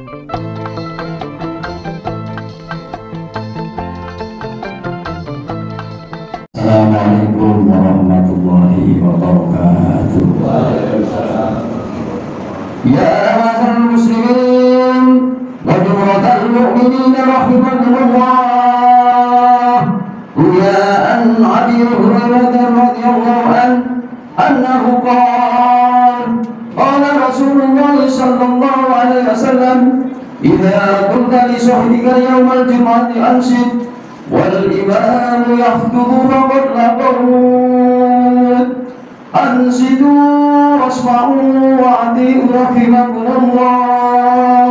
Assalamualaikum warahmatullahi wabarakatuh. Ya ma'asyiral muslimin wa jumlatal mu'minin rahimakumullah. Ya an Abi Hurairah radhiyallahu anhu qala Rasulullah sallallahu alaihi wasallam idza qulta li sahbika yawmal jum'ati anshid wal imamu yakhtubu faqad laqawt ansidu wasma'u wa'ati'u rahimakumullah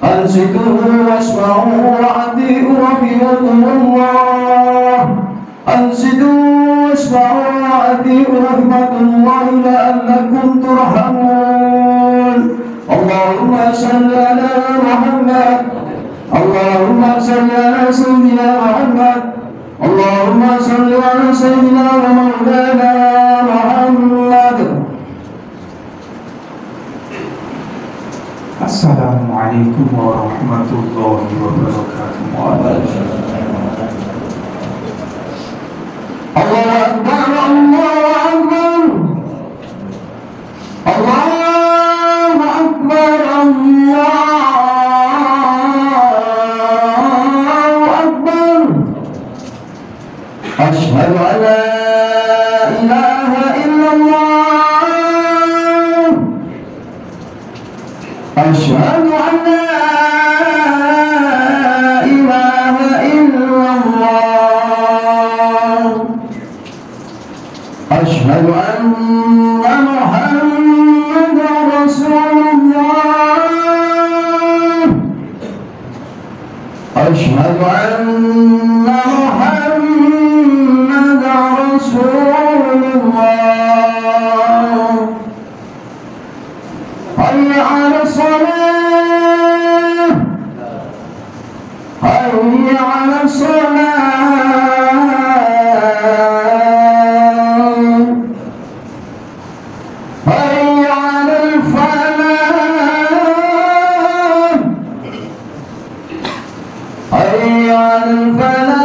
ansidu wasma'u wa'ati'u rahimakumullah ansidu wasma'u wa'ati'u rahimakumullah la'allakum turhamun. Allahumma salli ala Muhammad, Allahumma salli ala Sayyidina Muhammad, Allahumma salli ala Sayyidina wa Maulana Muhammad. Assalamualaikum warahmatullahi wabarakatuh. Allahu Akbar, Allahu Akbar, Allahu Akbar, Ashhadu an la ilaha illallah, Ashhadu an la ilaha illallah, Ashhadu anna Muhammadan Rasulullah, Ashhadu anna Rasulullah. Hayya 'alas shalah, hayya 'alas shalah, hayya 'alal falah, hayya 'alal falah.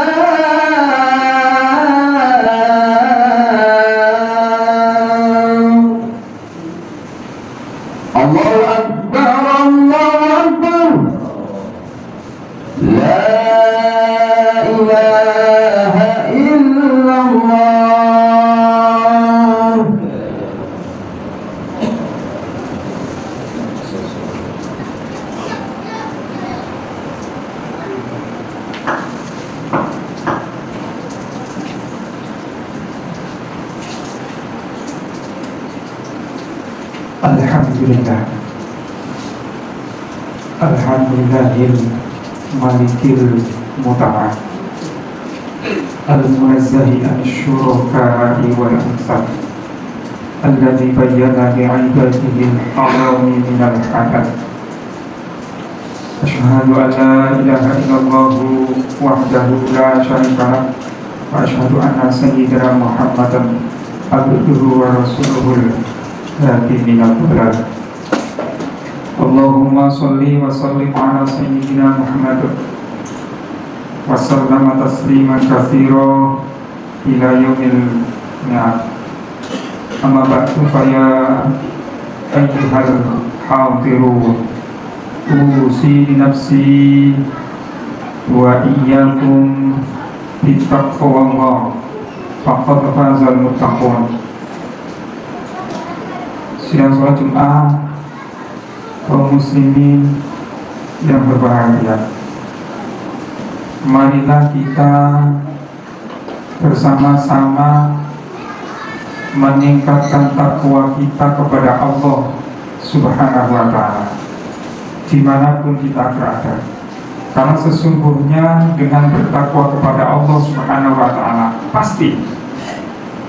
Allahu Akbar, Allahu Akbar, la ilaha illallah. Alhamdulillah, alhamdulillahil malikil muta'al al-munazzahi an-syuraka'i wal ansab alladhi bayyana li'ibadihi al-harami minal hadad. Asyhadu an la ilaha illallah wahdahu la syarika lah wa asyhadu anna sayyidina Muhammadan abduhu wa rasuluhul hadi minal dhalal. Allahumma salli wa sallim ala sayyidina Muhammad wa sallama tasliman katsira ila yaumil mi'ad. Amma ba'du fa ya ayyuhal hadirun usi nafsi wa iyyakum bittaqwallah faqad fazal muttaqun. Sidang sholat Jumat kaum muslimin yang berbahagia, marilah kita bersama-sama meningkatkan takwa kita kepada Allah Subhanahu wa ta'ala dimanapun kita berada, karena sesungguhnya dengan bertakwa kepada Allah Subhanahu wa ta'ala pasti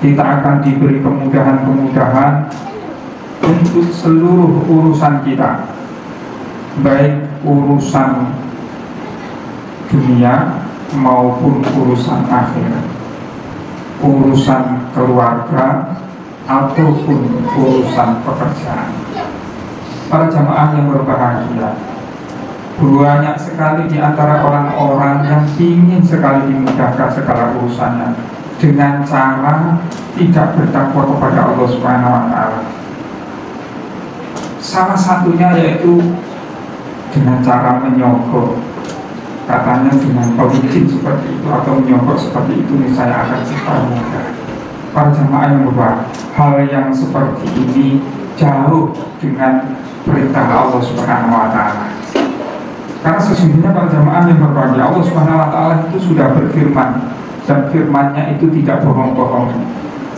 kita akan diberi kemudahan-kemudahan untuk seluruh urusan kita, baik urusan dunia maupun urusan akhirat, urusan keluarga ataupun urusan pekerjaan. Para jamaah yang berbahagia, Banyak sekali di antara orang-orang yang ingin sekali dimudahkan segala urusannya dengan cara tidak bertakwa kepada Allah Subhanahu wa Ta'ala. Salah satunya yaitu dengan cara menyogok, katanya dengan pelicin seperti itu atau menyogok seperti itu saya akan dipermudah. Para jamaah yang berbahagia, hal yang seperti ini jauh dengan perintah Allah Subhanahu wa Ta'ala. Karena sesungguhnya para jamaah yang berbahagia, Allah Subhanahu wa Ta'ala itu sudah berfirman, dan firman-Nya itu tidak bohong-bohong.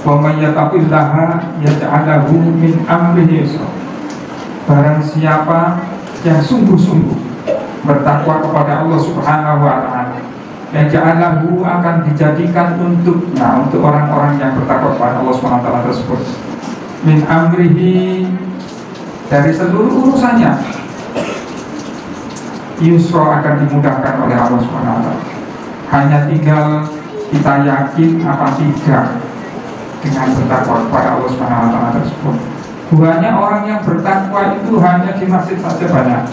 Wa may yattaqillaha yaj'al lahu min amrihi yusra. Barang siapa yang sungguh-sungguh bertakwa kepada Allah Subhanahu wa Ta'ala, yaj'al lahu akan dijadikan untuknya, untuk orang-orang yang bertakwa kepada Allah Subhanahu wa Ta'ala tersebut, min amrihi, dari seluruh urusannya, yusra, akan dimudahkan oleh Allah Subhanahu wa Ta'ala. Hanya tinggal kita yakin apa tidak dengan bertakwa kepada Allah Subhanahu wa Ta'ala tersebut. Banyak orang yang bertakwa itu hanya di masjid saja banyak,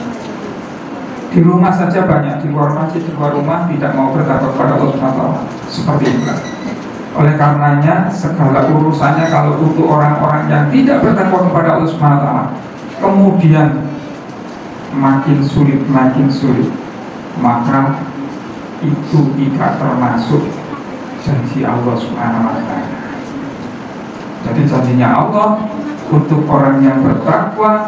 di rumah saja banyak, di luar masjid, di luar rumah tidak mau bertakwa kepada Allah Subhanahu wa Ta'ala. Seperti itu. Oleh karenanya segala urusannya kalau untuk orang-orang yang tidak bertakwa kepada Allah Subhanahu wa Ta'ala, kemudian makin sulit, maka itu tidak termasuk janji Allah Subhanahu wa Ta'ala. Jadi janjinya Allah untuk orang yang bertakwa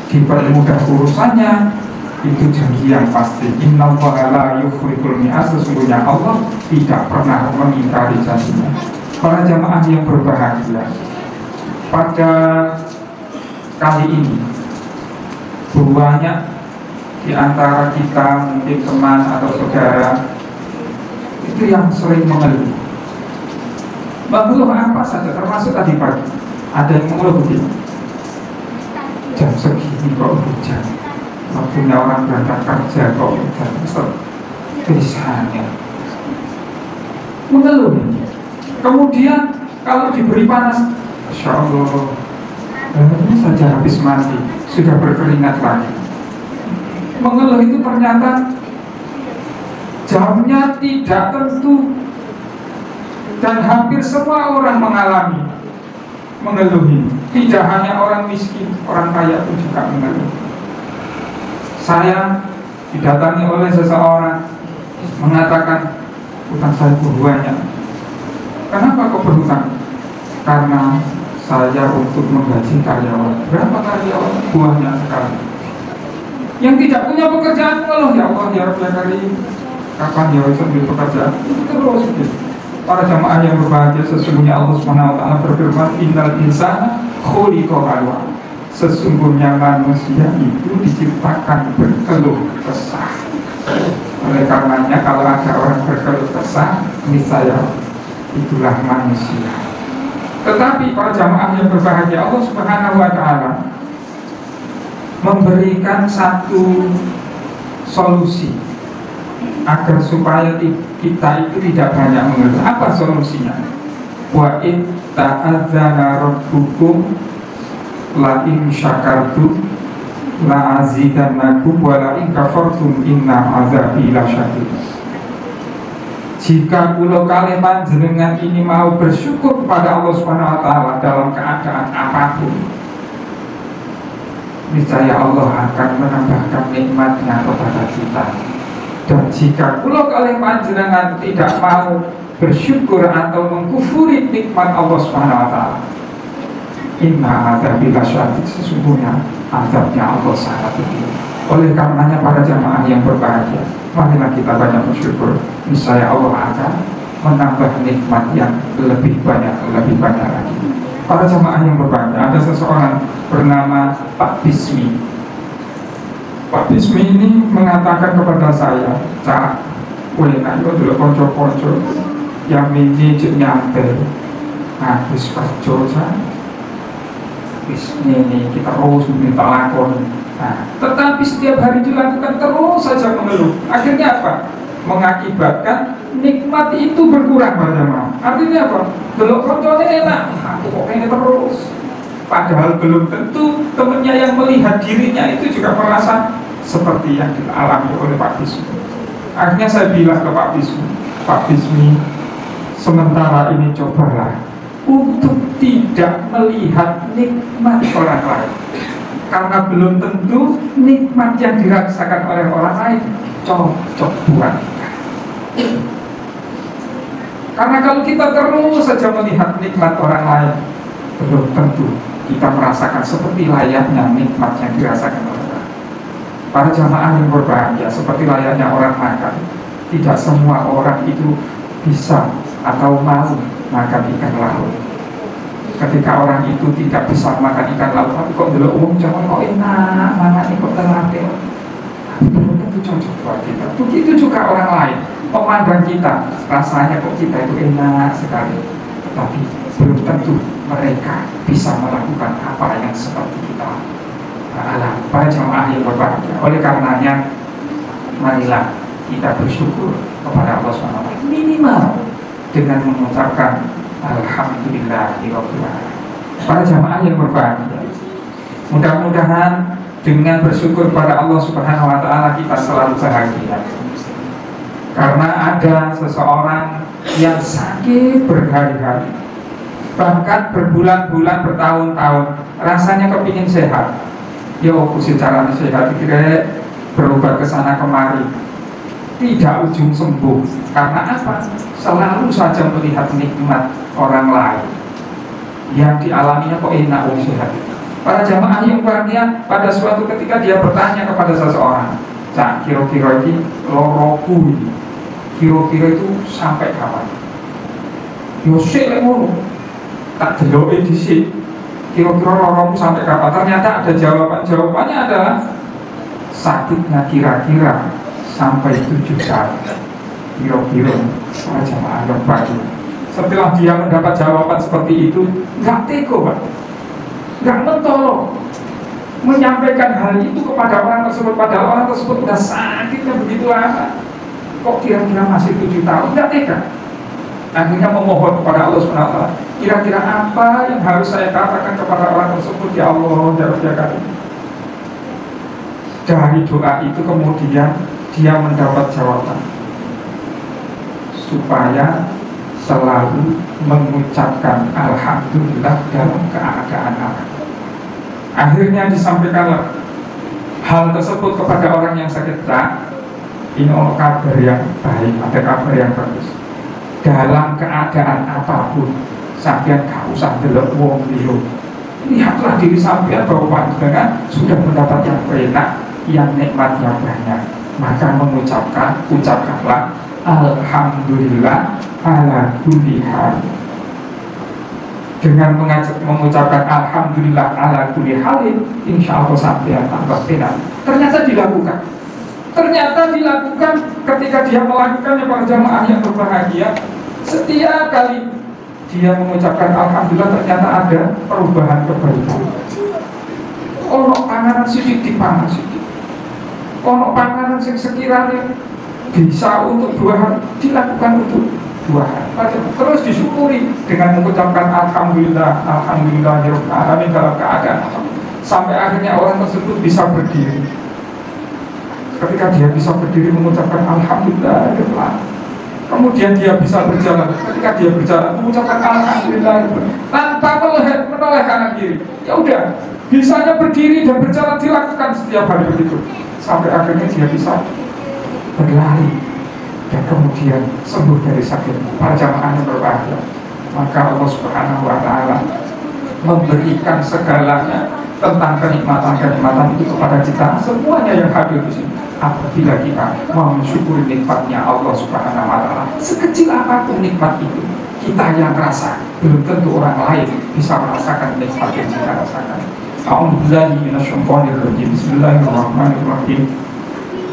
dipermudah urusannya, itu janji yang pasti. Innallaha la yukhliful mi'ad, sesungguhnya Allah tidak pernah mengingkari janjinya. Para jamaah yang berbahagia, pada kali ini banyak di antara kita, mungkin teman atau saudara, itu yang sering mengeluh. Mengeluh apa saja, termasuk tadi pagi ada yang mengeluh begini, jam segini kok hujan, waktunya orang berangkat kerja kok hujan, misalnya mengeluh. Kemudian kalau diberi panas, Masya Allah, ini saja habis mandi sudah berkeringat lagi. Mengeluh itu ternyata jamnya tidak tentu, dan hampir semua orang mengalami mengeluh ini. Tidak hanya orang miskin, orang kaya pun juga mengeluh. Saya didatangi oleh seseorang mengatakan, utang saya banyak. Kenapa kok berhutang? Karena saya untuk menggaji karyawan. Berapa karyawan? Banyak sekali. Yang tidak punya pekerjaan mengeluh, ya Allah ya Rabbi Karim, kapan ya bisa beli pekerjaan? Itu terus gitu. Para jamaah yang berbahagia, sesungguhnya Allah Subhanahu wa Ta'ala berfirman, innal insana khuliqa halu'a, sesungguhnya manusia itu diciptakan berkeluh kesah. Oleh karenanya kalau ada orang berkeluh kesah, niscaya itulah manusia. Tetapi para jamaah yang berbahagia, Allah Subhanahu wa Ta'ala memberikan satu solusi agar supaya kita itu tidak banyak mengeluh. Apa solusinya? Wa in ta'adzana rabbukum la in syakartum la azidannakum wa la in kafartum inna azabi lasyadid. Jika kula kalih panjenengan ini mau bersyukur kepada Allah Subhanahu wa Ta'ala dalam keadaan apapun, niscaya Allah akan menambahkan nikmatnya kepada kita. Dan jika kula kalih panjenengan tidak mau bersyukur atau mengkufuri nikmat Allah Subhanahu wa Ta'ala, inna azabi lasyadid, sesungguhnya azabnya Allah sangat tinggi. Oleh karenanya para jamaah yang berbahagia, marilah kita banyak bersyukur, niscaya Allah akan menambah nikmat yang lebih banyak lagi. Para jamaah yang berbahagia, ada seseorang bernama Pak Bismi. Pak Bismi ini mengatakan kepada saya, Cak, boleh ayo dulu konco-konco yang ini cek nyampe habis kerja, Cak. Bismi ini kita terus minta lakon. Nah, tetapi setiap hari dilakukan terus saja mengeluh. Akhirnya apa? Mengakibatkan nikmat itu berkurang pada jamaah. Artinya apa? Belum konconya enak, aku kok pengen terus. Padahal belum tentu temannya yang melihat dirinya itu juga merasa seperti yang dialami oleh Pak Bismi. Akhirnya saya bilang ke Pak Bismi, sementara ini cobalah untuk tidak melihat nikmat orang lain, karena belum tentu nikmat yang dirasakan oleh orang lain cocok buat kita. Karena kalau kita terus saja melihat nikmat orang lain, belum tentu kita merasakan seperti layaknya nikmat yang dirasakan oleh orang. Para jamaah yang berbahagia, seperti layaknya orang makan, tidak semua orang itu bisa atau mau makan ikan laut. Ketika orang itu tidak bisa makan ikan laut, tapi kok dulu umum jangan kok enak, mana nih kok terlatih, belum tentu cocok buat kita. Begitu juga orang lain memandang kita, rasanya kok kita itu enak sekali, tetapi belum tentu mereka bisa melakukan apa yang seperti kita alami. Para jamaah yang berbahagia, oleh karenanya marilah kita bersyukur kepada Allah SWT minimal dengan mengucapkan Alhamdulillahirabbil alamin. Para jamaah yang berbahagia, mudah-mudahan dengan bersyukur pada Allah Subhanahu wa taala kita selalu bahagia. Karena ada seseorang yang sakit berhari-hari, bahkan berbulan-bulan, bertahun-tahun, rasanya kepingin sehat. Yo, secara sehat kira berobat ke sana kemari, tidak ujung sembuh. Karena apa? Selalu saja melihat nikmat orang lain yang dialaminya kok enak, sehat. Para jamaah yang bahagia, pada suatu ketika dia bertanya kepada seseorang, "Cak, kira-kira ini loroku ini, kira-kira itu sampai kapan?" Yo sik lek ngono, tak deloke dhisik. Kira-kira loroku sampai kapan? Ternyata ada jawabannya adalah sakitnya kira-kira sampai 7 tahun. Kira-kira para jamaah yang bahagia. Setelah dia mendapat jawaban seperti itu, nggak tega, Pak, nggak mentolong menyampaikan hal itu kepada orang tersebut, padahal orang tersebut sudah sakitnya begitu lama. Kok kira-kira masih 7 tahun? Nggak tega. Akhirnya memohon kepada Allah SWT, kira-kira apa yang harus saya katakan kepada orang tersebut, ya Allah, ya Rabbi. Dari doa itu kemudian dia mendapat jawaban, supaya selalu mengucapkan Alhamdulillah dalam keadaan apa. Akhirnya disampaikanlah hal tersebut kepada orang yang sakit. Ini kabar yang baik, ada kabar yang bagus. Dalam keadaan apapun, sampean gak usah delok wong liya. Lihatlah diri sampean bahwa panjenengan sudah mendapat yang enak, yang nikmat yang banyak. Maka ucapkanlah Alhamdulillah ala kulli hal. Dengan mengucapkan Alhamdulillah ala kulli hal, insya Allah sampean tambah enak. Ternyata dilakukan ketika dia melakukannya. Para jamaah yang berbahagia, setiap kali dia mengucapkan Alhamdulillah ternyata ada perubahan kebaikan. Ono panganan sidik dipanas sidik, ono panganan yang sekiranya bisa untuk 2 hari dilakukan untuk 2 hari. Terus disyukuri dengan mengucapkan Alhamdulillah, Alhamdulillahirabbil alamin dalam keadaan sampai akhirnya orang tersebut bisa berdiri. Ketika dia bisa berdiri mengucapkan Alhamdulillah, kemudian dia bisa berjalan. Ketika dia berjalan mengucapkan Alhamdulillah tanpa menoleh kanan kiri. Ya udah, bisanya berdiri dan berjalan dilakukan setiap hari begitu sampai akhirnya dia bisa berlari dan kemudian sembuh dari sakit. Para jamaah yang berbahagia, maka Allah Subhanahu wa taala memberikan segalanya tentang kenikmatan-kenikmatan itu kepada kita semuanya yang hadir di sini. Apabila kita mau mensyukuri nikmatnya Allah Subhanahu wa taala, sekecil apapun nikmat itu, kita yang merasa, belum tentu orang lain bisa merasakan nikmat yang kita rasakan. A'udzubillahi minasyaitonir rajim. Bismillahirrahmanirrahim.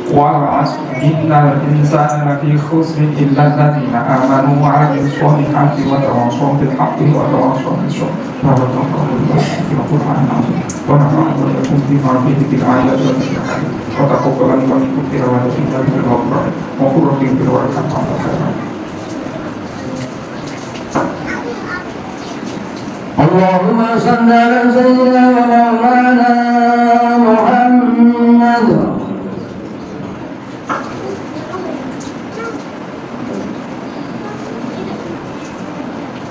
Wal 'ashr innal insana lafi khusrin illa alladziina aamanu wa 'amilus shalihati wa tawassaw bil haqqi wa tawassaw bis sabr. Barakallahu fil Qur'anil 'azim. Wa nafa'ana wa iyyakum bima fihi min ayati wa bayyinatin. Wa taqabbalan wa minkum tilawatin bil ghafar wa qurratin bil warqan. Allahumma salli ala sayyidina wa maulana Muhammad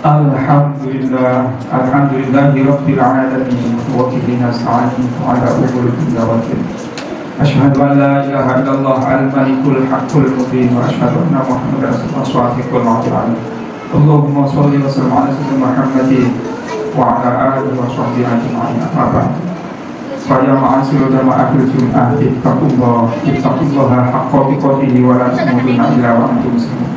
Alhamdulillahi Rabbil Alamin wa bihi nasta'in ala umuri dunya waddin. Asyhadu an la ilaha illallah al-malikul haqqul mubin wa asyhadu anna Muhammadar rasulullah shadiqul wa'd. Allahumma shalli wa sallim ala sayyidina Muhammadin wa ala alihi wa sahbihi ajma'in. Amma ba'd. Fa ya ma'asyiral jama'atul jum'ah ittaqullaha haqqa tuqatih wa la tamutunna illa wa antum muslimun.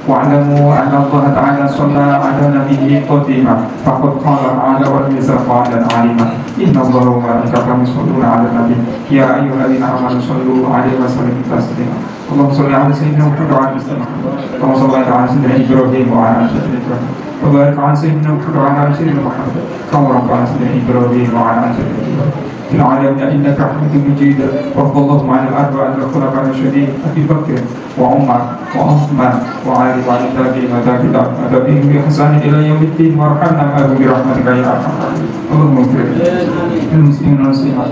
واعلموا أن الله تعالى صلى على نبيه قديما فقد قال تعالى والميزان قال عالما إن الله وملائكته يصلون على النبي يا أيها الذين آمنوا صلوا عليه وسلموا تسليما اللهم صل على سيدنا محمد وعلى آل سيدنا محمد كما صليت على سيدنا إبراهيم وعلى آل سيدنا إبراهيم وبارك على سيدنا محمد وعلى آل سيدنا محمد كما باركت على سيدنا إبراهيم وعلى آل سيدنا إبراهيم في العالمين إنك حميد مجيد. وارض اللهم عن الأربعة الخلفاء الراشدين أبي بكر وعمر وعثمان وعلي وعلى التابعين وتابعين بإحسان إلى يوم الدين وارحمنا معهم برحمتك يا أرحم الراحمين. اللهم اغفر للمسلمين والمسلمات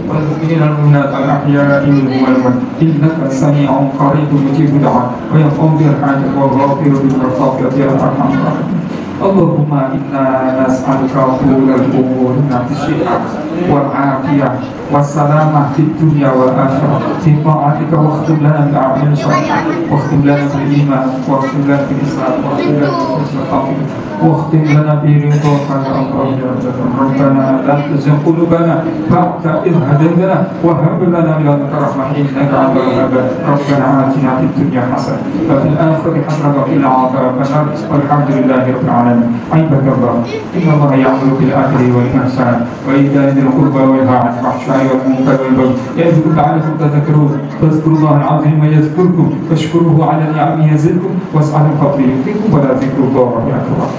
والمؤمنين والمؤمنات الأحياء منهم والأموات إنك سميع قريب مجيب الدعاء ويقوم بالحاجة والغافر بالمغفرة يا أرحم الراحمين. اللهم إنا نسألك طول الأمور الشفاء والعافية والسلامة في الدنيا والآخرة في طاعتك واختم لنا بالأعمال الصالحة واختم لنا بالإيمان واختم لنا بالإسلام واختم لنا بحسن الخاتمة واختم لنا برضاك يا الله. ربنا لا تزغ قلوبنا بعد إذ هديتنا وهب لنا من لدنك رحمة إنك أنت الوهاب. ربنا آتنا في الدنيا حسنة وفي الآخرة حسنة وقنا عذاب النار والحمد لله رب العالمين. عباد الله إن الله يأمر بالعدل والإحسان وإيتاء ذي القربى وينهى عن الفحشاء والمنكر والبغي يعظكم لعلكم تذكرون. فاذكروا الله العظيم يذكركم واشكروه على نعمه يزدكم واسألوا من فضله يؤتكم ولا ذكر الله أكبر.